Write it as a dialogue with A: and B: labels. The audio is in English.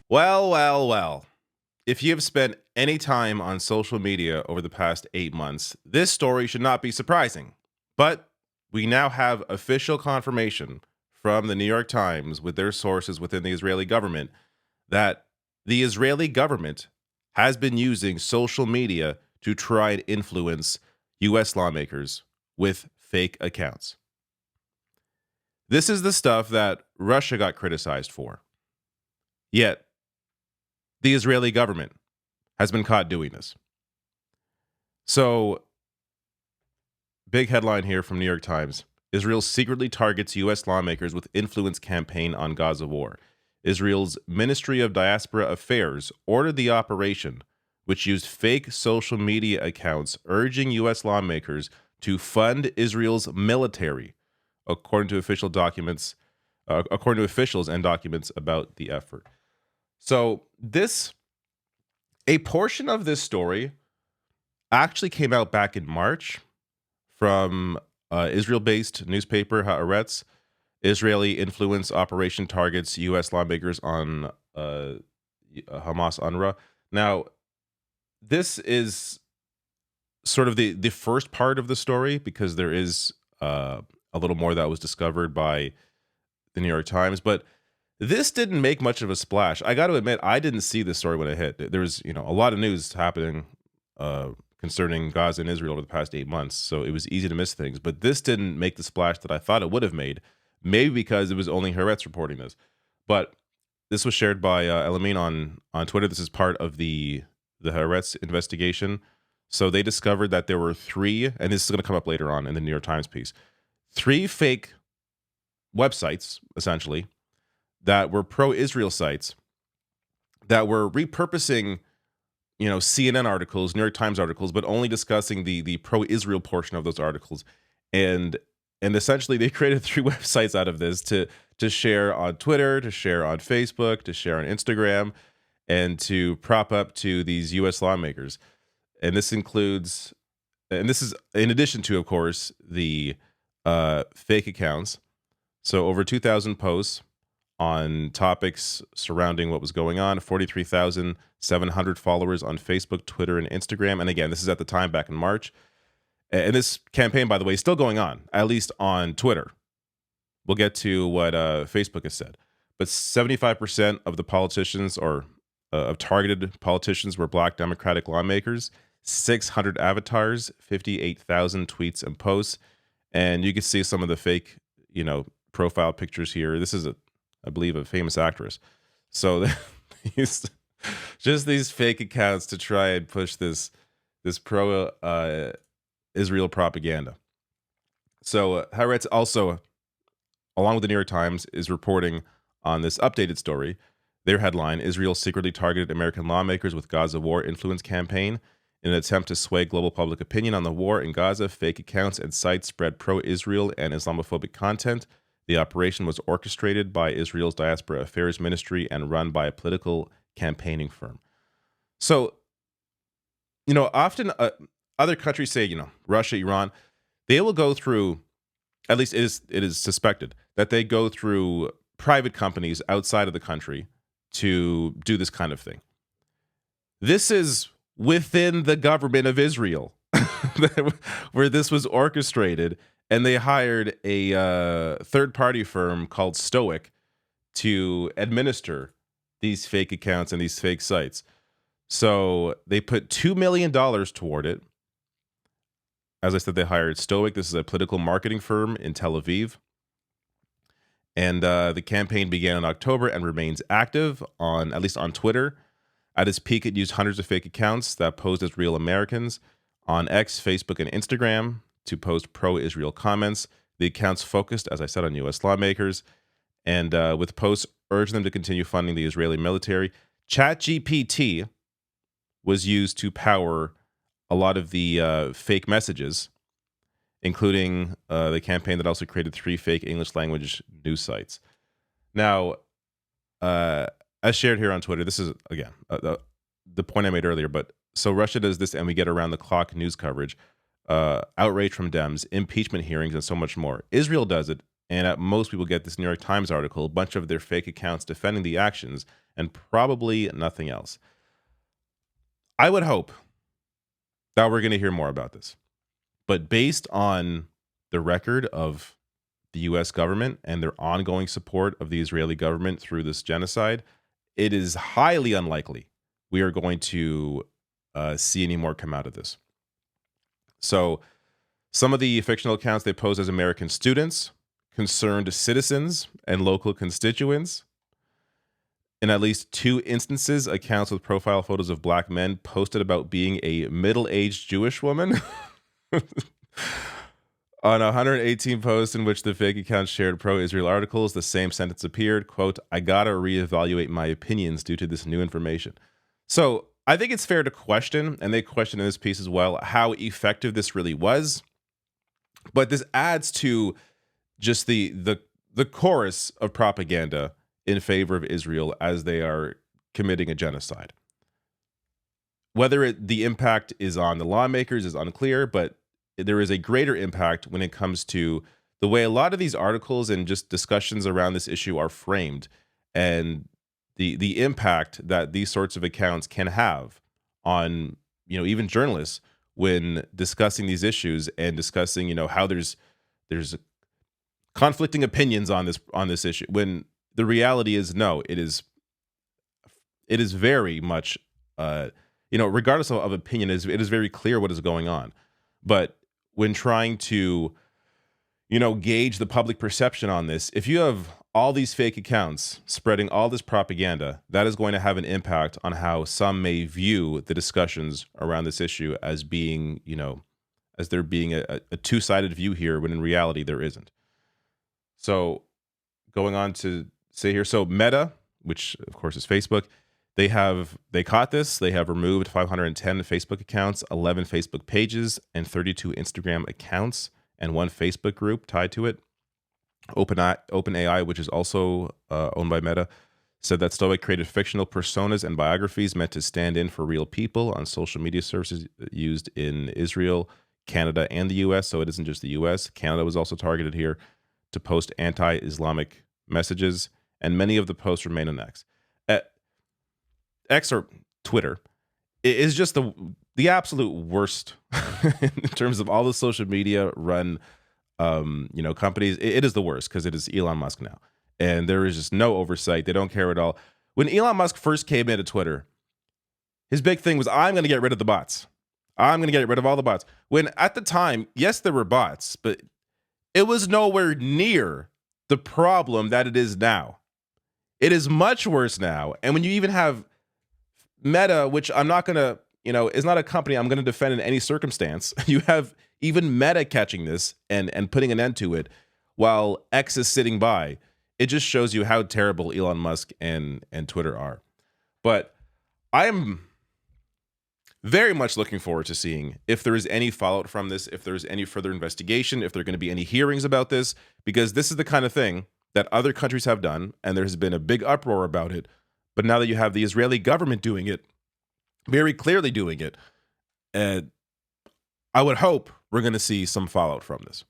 A: Well, well, well. If you have spent any time on social media over the past 8 months, this story should not be surprising. But we now have official confirmation from the New York Times with their sources within the Israeli government that the Israeli government has been using social media to try and influence U.S. lawmakers with fake accounts. This is the stuff that Russia got criticized for. Yet, the Israeli government has been caught doing this. So, big headline here from New York Times. Israel secretly targets U.S. lawmakers with influence campaign on Gaza war. Israel's Ministry of Diaspora Affairs ordered the operation, which used fake social media accounts urging U.S. lawmakers to fund Israel's military, according to according to officials and documents about the effort. So, a portion of this story actually came out back in March from Israel-based newspaper Haaretz. Israeli influence operation targets U.S. lawmakers on Hamas UNRWA. Now, this is sort of the first part of the story because there is a little more that was discovered by the New York Times, but this didn't make much of a splash. I got to admit, I didn't see this story when it hit. There was, a lot of news happening concerning Gaza and Israel over the past 8 months, so it was easy to miss things. But this didn't make the splash that I thought it would have made, maybe because it was only Haaretz reporting this. But this was shared by Elamin on Twitter. This is part of the Haaretz investigation. So they discovered that there were three, and this is going to come up later on in the New York Times piece, three fake websites, essentially, that were pro-Israel sites that were repurposing, CNN articles, New York Times articles, but only discussing the pro-Israel portion of those articles. And essentially they created three websites out of this to share on Twitter, to share on Facebook, to share on Instagram, and to prop up to these U.S. lawmakers. And this is in addition to, of course, the fake accounts. So over 2,000 posts on topics surrounding what was going on, 43,700 followers on Facebook, Twitter, and Instagram. And again, this is at the time back in March. And this campaign, by the way, is still going on, at least on Twitter. We'll get to what Facebook has said. But 75% of the politicians or of targeted politicians were Black Democratic lawmakers, 600 avatars, 58,000 tweets and posts. And you can see some of the fake, profile pictures here. This is I believe, a famous actress. So just these fake accounts to try and push this pro Israel propaganda. So Haaretz also, along with the New York Times, is reporting on this updated story. Their headline: Israel secretly targeted American lawmakers with Gaza war influence campaign. In an attempt to sway global public opinion on the war in Gaza, fake accounts and sites spread pro-Israel and Islamophobic content. The operation was orchestrated by Israel's Diaspora Affairs Ministry and run by a political campaigning firm. So, often other countries say, Russia, Iran, they will go through, at least it is suspected, that they go through private companies outside of the country to do this kind of thing. This is within the government of Israel, where this was orchestrated. And they hired a third-party firm called Stoic to administer these fake accounts and these fake sites. So they put $2 million toward it. As I said, they hired Stoic. This is a political marketing firm in Tel Aviv. And the campaign began in October and remains active at least on Twitter. At its peak, it used hundreds of fake accounts that posed as real Americans on X, Facebook, and Instagram to post pro-Israel comments. The accounts focused, as I said, on U.S. lawmakers, and with posts urging them to continue funding the Israeli military. ChatGPT was used to power a lot of the fake messages, including the campaign that also created three fake English language news sites. Now, as shared here on Twitter, this is, again, the point I made earlier, but so Russia does this and we get around-the-clock news coverage. Outrage from Dems, impeachment hearings, and so much more. Israel does it, and at most people get this New York Times article, a bunch of their fake accounts defending the actions, and probably nothing else. I would hope that we're going to hear more about this. But based on the record of the U.S. government and their ongoing support of the Israeli government through this genocide, it is highly unlikely we are going to see any more come out of this. So some of the fictional accounts they pose as American students, concerned citizens, and local constituents. In at least 2 instances, accounts with profile photos of black men posted about being a middle-aged Jewish woman. On 118 posts in which the fake accounts shared pro-Israel articles, the same sentence appeared, quote, "I gotta reevaluate my opinions due to this new information." So I think it's fair to question, and they question in this piece as well, how effective this really was. But this adds to just the chorus of propaganda in favor of Israel as they are committing a genocide. Whether the impact is on the lawmakers is unclear, but there is a greater impact when it comes to the way a lot of these articles and just discussions around this issue are framed, and the impact that these sorts of accounts can have on, even journalists when discussing these issues and discussing, how there's conflicting opinions on this issue, when the reality is no, it is very much regardless of opinion, it is very clear what is going on. But when trying to gauge the public perception on this, if you have all these fake accounts spreading all this propaganda, that is going to have an impact on how some may view the discussions around this issue as being, as there being a two-sided view here, when in reality there isn't. So going on to say here, so Meta, which of course is Facebook, they caught this. They have removed 510 Facebook accounts, 11 Facebook pages, and 32 Instagram accounts, and 1 Facebook group tied to it. OpenAI, which is also owned by Meta, said that Stoic created fictional personas and biographies meant to stand in for real people on social media services used in Israel, Canada, and the U.S. So it isn't just the U.S. Canada was also targeted here to post anti-Islamic messages, and many of the posts remain on X. X or Twitter is just the absolute worst in terms of all the social media run companies. It is the worst because it is Elon Musk now, and there is just no oversight. They don't care at all. When Elon Musk first came into Twitter, his big thing was, I'm going to get rid of the bots. I'm going to get rid of all the bots. When at the time, yes, there were bots, but it was nowhere near the problem that it is now. It is much worse now. And when you even have Meta, which I'm not going to, is not a company I'm going to defend in any circumstance. You have even Meta catching this and putting an end to it while X is sitting by. It just shows you how terrible Elon Musk and Twitter are. But I am very much looking forward to seeing if there is any fallout from this, if there's any further investigation, if there are going to be any hearings about this, because this is the kind of thing that other countries have done, and there has been a big uproar about it. But now that you have the Israeli government doing it, very clearly doing it, I would hope we're going to see some fallout from this.